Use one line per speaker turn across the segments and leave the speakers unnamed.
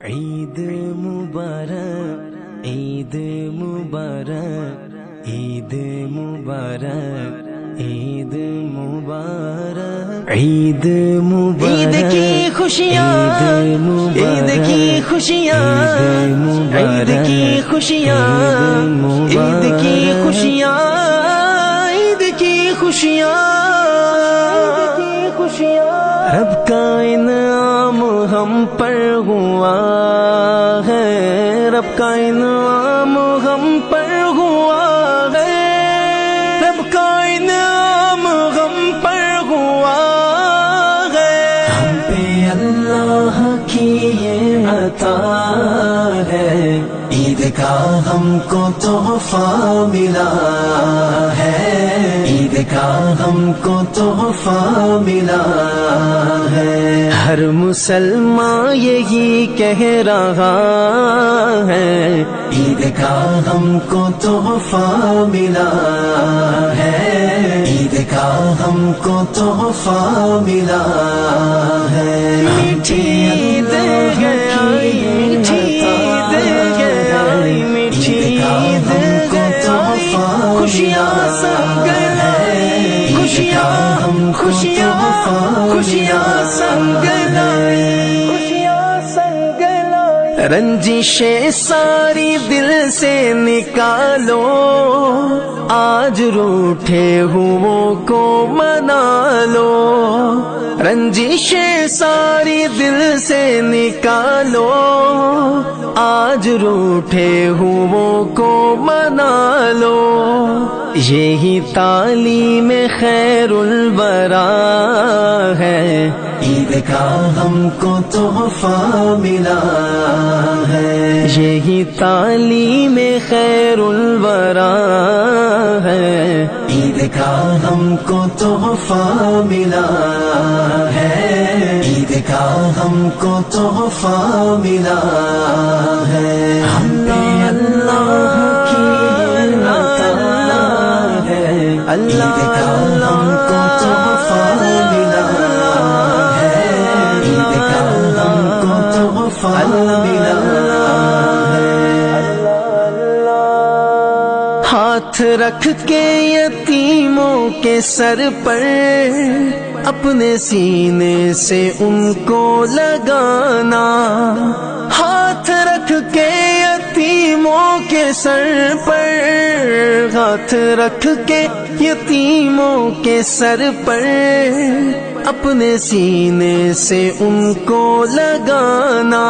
عید مبارک عید مبارک عید مبارک عید مبارک عید مبارک عید کی خوشیاں عید کی خوشیاں عید کی خوشیاں عید کی خوشیاں عید کی خوشیاں رب کا انعام ہم پر ہوا ہے رب کا انعام ہم پر ہوا ہے رب کا انعام ہم پر ہوا ہے ہم پہ اللہ کی یہ عطا ہے عید کا ہم کو تحفہ ملا ہے عید کا ہم کو تحفہ ملا ہے ہر مسلمان یہی کہہ رہا ہے عید کا ہم کو تحفہ ملا ہے عید کا ہم کو تحفہ ملا ہے میٹھی عید ہے میٹھی عید ہے میٹھی عید ہے خوشیاں سنگ لائی خوشیاں خوشیاں خوشیاں سنگ لائی خوشیاں سنگ لائی رنجشیں ساری دل سے نکالو آج روٹھے ہوئوں کو منا لو رنجشیں ساری دل سے نکالو آج روٹھے ہوئوں کو منا لو یہی تعلیم خیر الورا ہے عید کا ہم کو تحفہ ملا ہے یہی تعلیم خیر الورا ہے عید کا ہم کو تحفہ ملا ہے عید کا ہم کو تحفہ ملا ہے ہم پہ اللہ کی عید کا ہم کو تحفہ ملا ہے عید کا ہم کو تحفہ ملا ہے ہاتھ رکھ کے یتیموں کے سر پر اپنے سینے سے ان کو لگانا ہاتھ رکھ کے یتیموں کے سر پر ہاتھ رکھ کے یتیموں کے سر پر اپنے سینے سے ان کو لگانا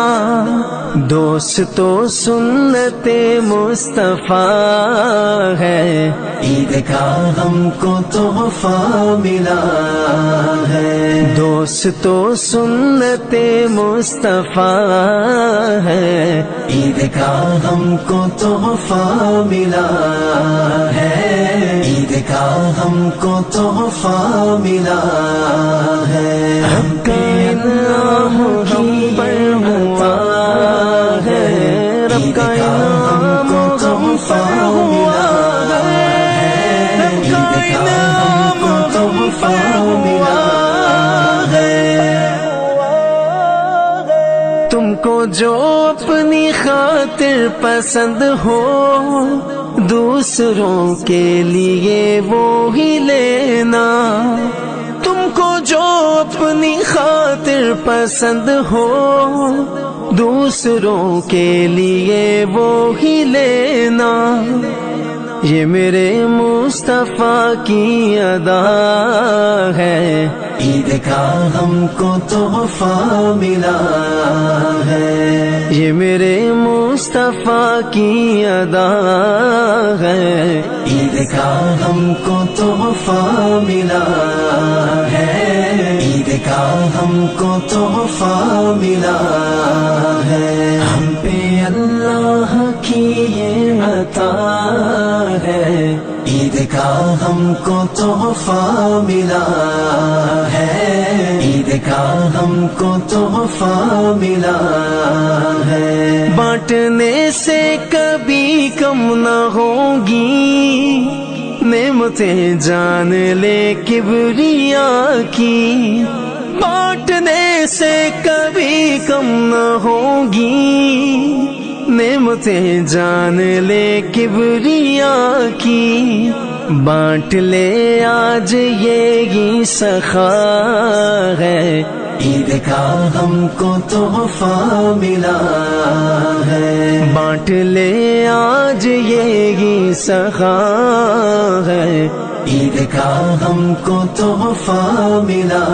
دوستو سنت مصطفیٰ ہے عید کا ہم کو تحفہ ملا ہے دوستو سنت مصطفیٰ ہے عید کا ہم کو تحفہ ملا ہے عید کا ہم کو تحفہ ملا ہے ہم کا انعام ہم پر ہوا ہے رب کا انعام ہم پر ہوا ہے رب کا انعام ہم پر ہوا ہے تم کو جو اپنی خاطر پسند ہو دوسروں کے لیے وہی لینا تم کو جو اپنی خاطر پسند ہو دوسروں کے لیے وہی لینا یہ میرے مصطفیٰ کی ادا ہے عید کا ہم کو تحفہ ملا ہے یہ میرے مصطفیٰ کی ادا ہے عید کا ہم کو تحفہ ملا ہے عید کا ہم کو تحفہ ملا ہے ہم پہ اللہ کی یہ عطا ہے عید کا ہم کو تحفہ ملا ہے عید کا ہم کو تحفہ ملا ہے بانٹنے سے کبھی کم نہ ہوگی نعمتیں جان لے کبریا کی بانٹنے سے کبھی کم نہ ہوگی، نعمتیں جان لے کبریا کی، بانٹ لے آج یہ ہی سخا ہے، عید کا ہم کو تحفہ ملا ہے، بانٹ لے آج یہ ہی سخا ہے، عید کا ہم کو تحفہ ملا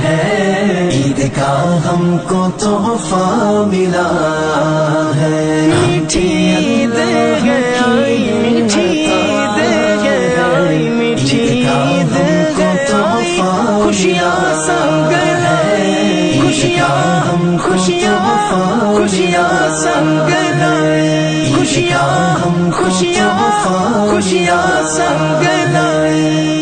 ہے، عید کا ہم کو تحفہ ملا ہے، میٹھی عید ہے آئی، میٹھی عید ہے آئی، میٹھی عید ہے آئی، خوشیاں سنگ لائے، خوشیاں خوشیاں خوشیاں سنگ لائے، خوشیاں خوشیاں خوشیاں سنگ لائے۔